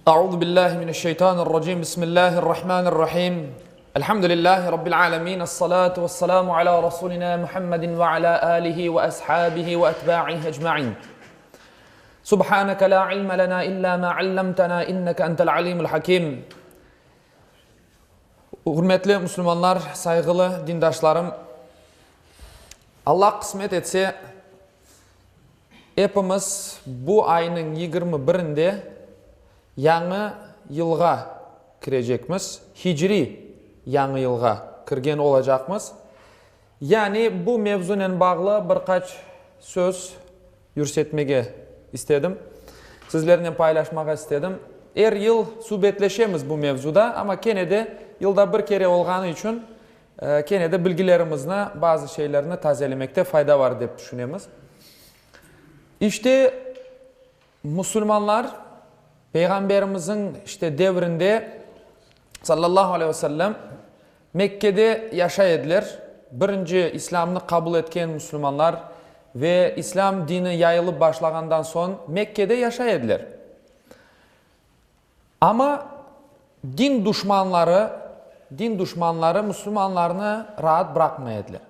أعوذ بالله من الشيطان الرجيم بسم الله الرحمن الرحيم الحمد لله رب العالمين الصلاة والسلام على رسولنا محمد وعلى آله وأصحابه وأتباعه أجمعين سبحانك لا علم لنا إلا ما علمتنا إنك أنت العليم الحكيم. Hürmetli Müslümanlar, saygılı dindaşlarım, Allah kısmet etse hepimiz bu ayının 21'inde yanı yılga girecekmiz. Hicri yanı yılga kirgen olacakmiz. Yani bu mevzunun bağlı birkaç söz yürsetmege istedim. Sizlerle paylaşmak istedim. Her yıl suhbetleşemiz bu mevzuda ama kene de yılda bir kere olganı için kene de bilgilerimizle bazı şeylerini tazelemekte fayda var diye düşünüyoruz. İşte Müslümanlar Peygamberimizin devrinde sallallahu aleyhi ve sellem Mekke'de yaşaydılar. Birinci İslam'ını kabul etken Müslümanlar ve İslam dini yayılıp başlagandan son Mekke'de yaşaydılar. Ama din düşmanları Müslümanlarını rahat bırakmaydılar.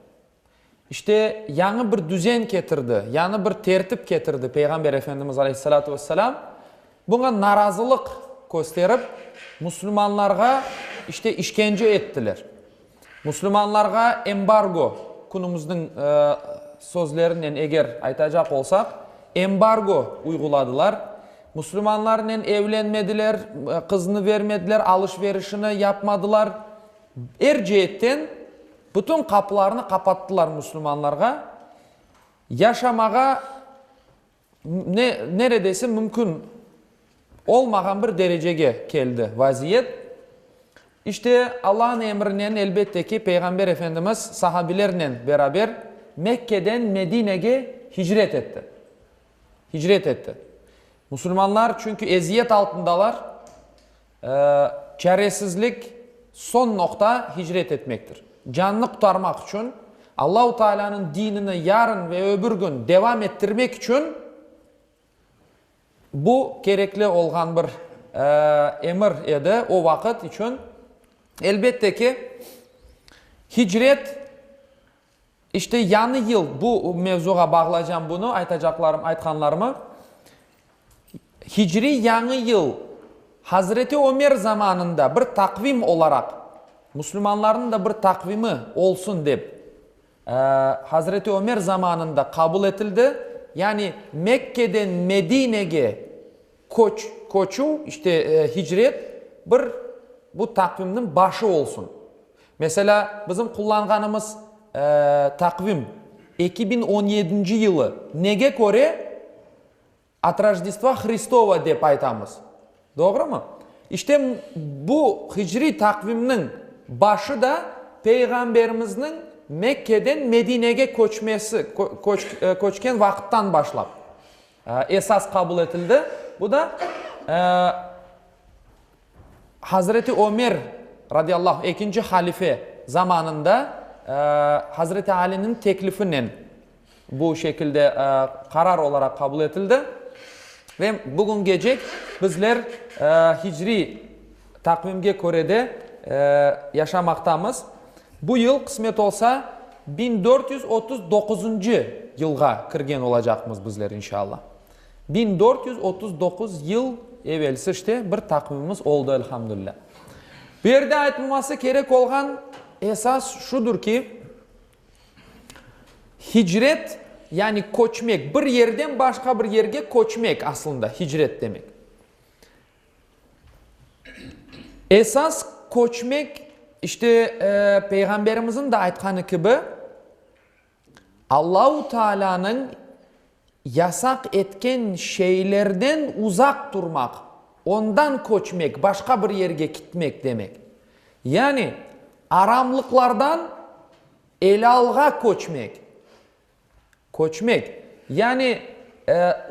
İşte yanı bir düzen getirdi, yanı bir tertip getirdi Peygamber Efendimiz Aleyhisselatü Vesselam. Buna narazılık gösterip Müslümanlarga işkence ettiler. Müslümanlarga embargo, kunumuzun sözlerinden eğer aytacak olsak, embargo uyguladılar. Müslümanlarla evlenmediler, kızını vermediler, alışverişini yapmadılar. Her cihetten bütün kapılarını kapattılar Müslümanlarga. Yaşamağa neredeyse mümkün olmayan bir dereceye geldi vaziyet. İşte Allah'ın emrinden elbette ki Peygamber Efendimiz sahabilerle beraber Mekke'den Medine'ye hicret etti. Hicret etti. Müslümanlar çünkü eziyet altındalar. Çaresizlik son nokta hicret etmektir. Canını kurtarmak için Allah-u Teala'nın dinini yarın ve öbür gün devam ettirmek için bu gerekli olan bir emir edi o vakit için. Elbette ki hicret yanı yıl bu mevzuğa bağlayacağım bunu aytkanlarımı. Hicri yanı yıl Hazreti Ömer zamanında bir takvim olarak Müslümanların da bir takvimi olsun deyip Hazreti Ömer zamanında kabul edildi. Yani Mekke'den Medine'ye koçu hicret bu takvimin başı olsun. Mesela bizim kullanganımız takvim 2017 yılı nege göre от Рождества Христова deyip aytamız. Doğru mu? İşte bu hicri takviminin başı da Peygamberimizin Mekke'den Medine'ye koçken vakitten başlap esas kabul edildi. Bu da Hazreti Ömer radıyallahu ikinci halife zamanında Hazreti Ali'nin teklifiyle bu şekilde karar olarak kabul edildi. Ve bugün gece bizler hicri takvimge göre de yaşamaktayız. Bu yıl kısmet olsa 1439. yılga kirgen olacakmız bizler inşallah. 1439 yıl evvelsi bir takvimimiz oldu elhamdülillah. Bir yerde aytılması gerek olan esas şudur ki hicret yani koçmek, bir yerden başka bir yerge koçmek aslında hicret demek. Esas koçmek Peygamberimizin de aytkanı gibi Allah-u Teala'nın yasak etken şeylerden uzak durmak, ondan koçmek, başka bir yerge gitmek demek. Yani aramlıklardan helalga koçmek. Yani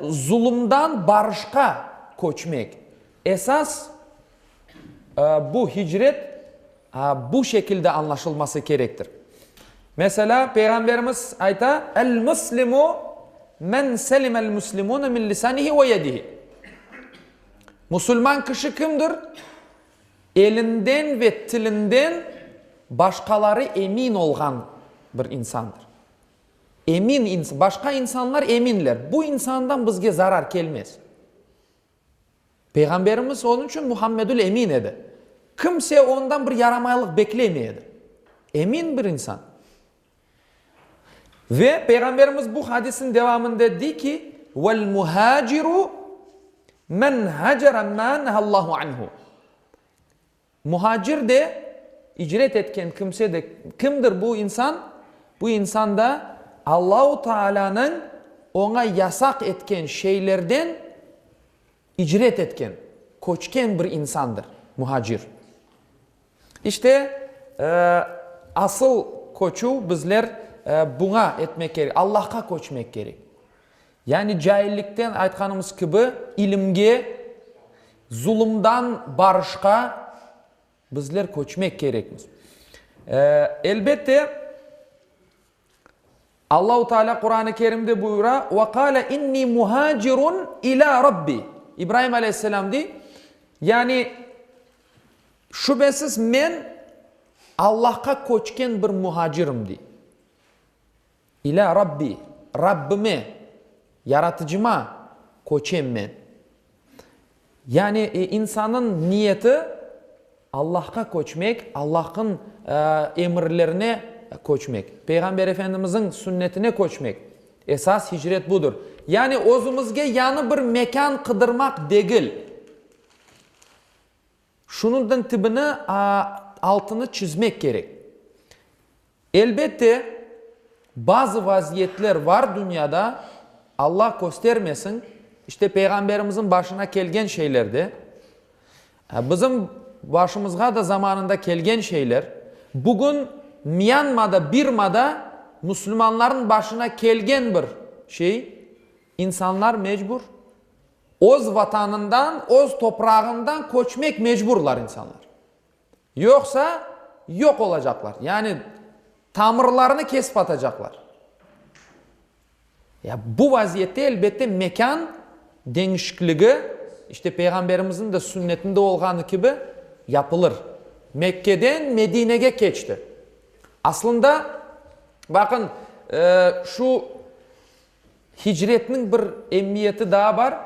zulümden barışka koçmek. Esas bu hicret bu şekilde anlaşılması gerektir. Mesela Peygamberimiz ayta el-muslimu men selimel muslimune min lisanihi ve yedihi. Müslüman kişi kimdir? Elinden ve tilinden başkaları emin olgan bir insandır. Başka insanlar eminler. Bu insandan bizge zarar gelmez. Peygamberimiz onun için Muhammedül Emin edi. Kimse ondan bir yaramaylık beklemeyedi. Emin bir insan. Ve Peygamberimiz bu hadisin devamında dedi ki vel muhaciru men hacera ma nahallahu anhu. Muhacir de icret etken kimse de kimdir bu insan? Bu insan da Allahu Teala'nın ona yasak etken şeylerden icret etken, koçken bir insandır muhacir. İşte asıl koçu bizler buna etmek gerek, Allah'a koçmak gerek. Yani cahillikten aytkanımız gibi ilimge, zulümden barışka bizler koçmak gerekmiz. Elbette Allahu Teala Kur'an-ı Kerim'de buyura ve kâle inni muhacirun ila rabbi. İbrahim Aleyhisselam di. Yani şüphesiz men Allah'a koçken bir muhacirim di. İla rabbi. Rabbime, yaratıcıma koçem men. Yani insanın niyeti Allah'a koçmak, Allah'ın emirlerine koçmak. Peygamber Efendimizin sünnetine koçmak. Esas hicret budur. Yani özümüzge yanı bir mekan kıdırmak değil. Şunun tibini altını çizmek gerek. Elbette bazı vaziyetler var dünyada Allah göstermesin. İşte Peygamberimizin başına gelgen şeylerde bizim başımızga da zamanında gelgen şeyler bugün Myanma'da, Birma'da Müslümanların başına gelgen bir şey. İnsanlar mecbur. Öz vatanından, öz toprağından koçmak mecburlar insanlar. Yoksa yok olacaklar. Yani tamirlerini kesip atacaklar. Ya bu vaziyette elbette mekan değişikliği işte Peygamberimizin de sünnetinde olduğu gibi yapılır. Mekke'den Medine'ye geçti. Aslında bakın şu hicretinin bir emniyeti daha var.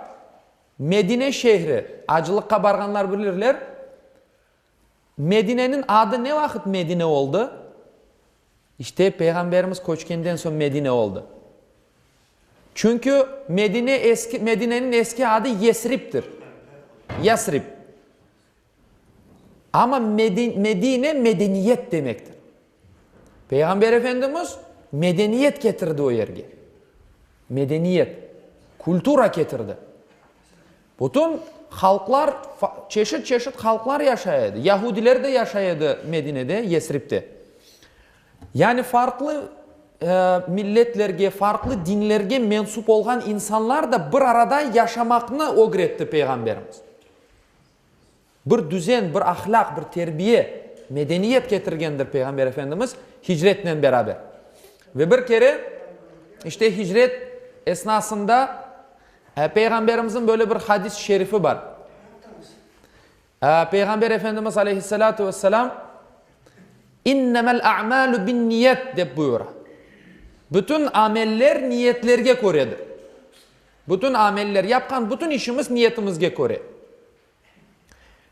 Medine şehri, acılıkka barganlar bilirler. Medine'nin adı ne vakit Medine oldu? İşte Peygamberimiz koçkenden sonra Medine oldu. Çünkü Medine'nin eski adı Yesrib'tir. Yesrib. Ama Medine medeniyet demektir. Peygamber Efendimiz medeniyet getirdi o yerge. Medeniyet, kultura getirdi. Bütün halklar, çeşit halklar yaşayadı. Yahudiler de yaşayadı Medine'de, Yesrib'de. Yani farklı milletlerge, farklı dinlerge mensup olan insanlar da bir arada yaşamakını öğretti Peygamberimiz. Bir düzen, bir ahlak, bir terbiye, medeniyet getirgendir Peygamber Efendimiz hicretle beraber. Ve bir kere işte hicret esnasında Peygamberimizin böyle bir hadis-i şerifi var. Peygamber Efendimiz aleyhissalatu vesselam innemel a'malu bin niyet de buyuruyor. Bütün ameller niyetlerge göredir. Bütün ameller yapkan bütün işimiz niyetimizge göre.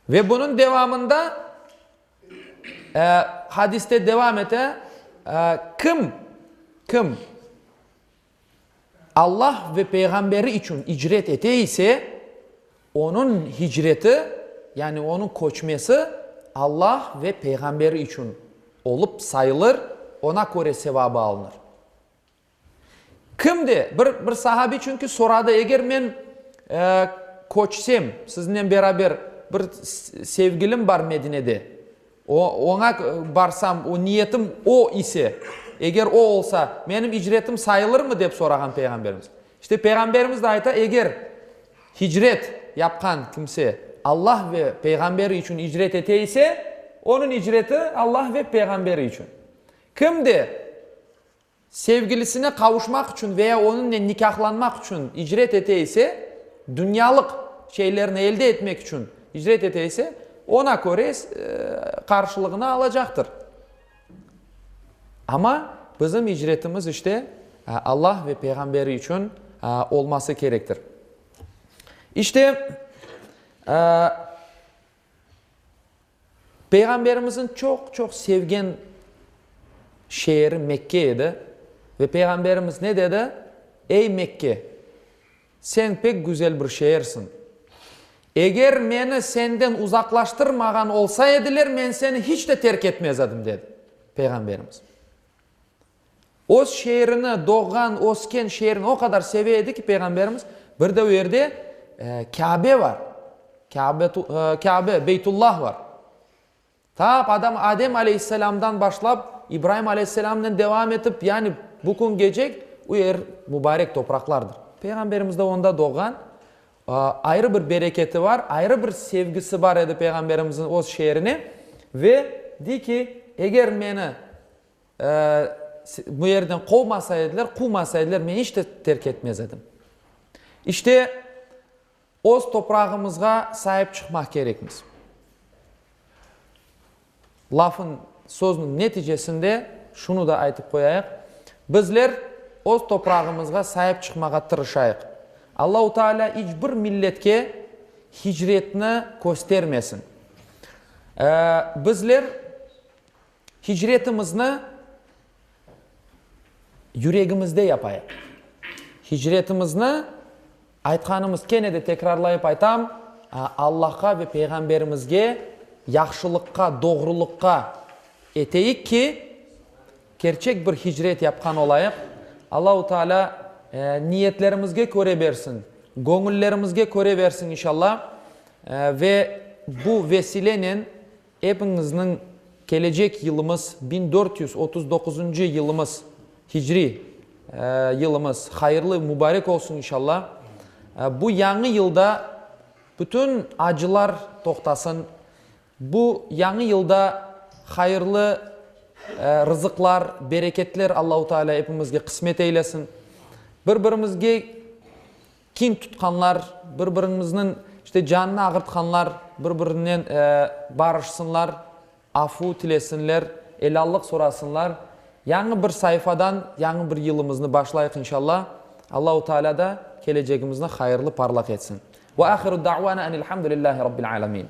Ve bunun devamında hadiste devam ete kim Allah ve peygamberi için icret eteyse onun hicreti yani onun koçması Allah ve peygamberi için olup sayılır, ona göre sevabı alınır. Kimdi? Bir sahabi çünkü soradı eğer men koçsam sizinle beraber bir sevgilim var Medine'de. Ona barsam o niyetim o ise eğer o olsa benim icretim sayılır mı deyip soragan Peygamberimiz. İşte Peygamberimiz de ayta eğer hicret yapkan kimse Allah ve peygamberi için icret eteyse onun icreti Allah ve peygamberi için. Kimdi? Sevgilisine kavuşmak için veya onunla nikahlanmak için icret eteyse dünyalık şeylerini elde etmek için hicret eteyse ona göre karşılığını alacaktır. Ama bizim hicretimiz işte Allah ve peygamberi için olması gerektir. İşte Peygamberimizin çok sevgen şehri Mekke idi. Ve Peygamberimiz ne dedi? Ey Mekke, sen pek güzel bir şehirsin. Eğer beni senden uzaklaştırmagan olsaydılar, men seni hiç de terk etmez edim dedi Peygamberimiz. O şehrini doğan, osken şehrini o kadar seviyedi ki Peygamberimiz, bir de o yerde Kabe var. Kabe, Beytullah var. Adem Aleyhisselam'dan başlayıp İbrahim Aleyhisselam'dan devam edip yani bugün gelecek o yer mübarek topraklardır. Peygamberimiz de onda doğan, ayrı bir bereketi var, ayrı bir sevgisi var idi Peygamberimizin o şehrine ve di ki eğer beni bu yerden kovmasaydılar, beni hiç de terk etmez edim. İşte o toprağımızga sahip çıkmak gerekmiz. Lafın, sözün neticesinde şunu da aytıp koyayıq. Bizler o toprağımızga sahip çıkmağa tırışayıq. Allah-u Teala hiçbir milletke hicretini göstermesin. Bizler hicretimizni yüreğimizde yapayıq. Hicretimizni aytkanımız kene de tekrarlayıp aytam, Allah'a ve Peygamberimizge yaxşılıkka, doğrulukka eteyik ki gerçek bir hicret yapkan olayıq. Allah-u Teala niyetlerimizge göre versin, gönüllerimizge göre versin inşallah. Ve bu vesilenin hepinizin gelecek yılımız 1439. yılımız Hicri yılımız hayırlı mübarek olsun inşallah. Bu yeni yılda bütün acılar toktasın. Bu yeni yılda hayırlı rızıklar, bereketler Allah-u Teala hepimizge kısmet eylesin. Birbirimizge kin tutkanlar, birbirimizin işte canını ağırtkanlar, birbirinden barışsınlar, afu tilesinler, helallik sorasınlar. Yeni bir sayfadan yeni bir yılımızı başlayık inşallah. Allah-u Teala da geleceğimizde hayırlı parlak etsin. Ve ahiru da'vana enilhamdülillahi rabbil alamin.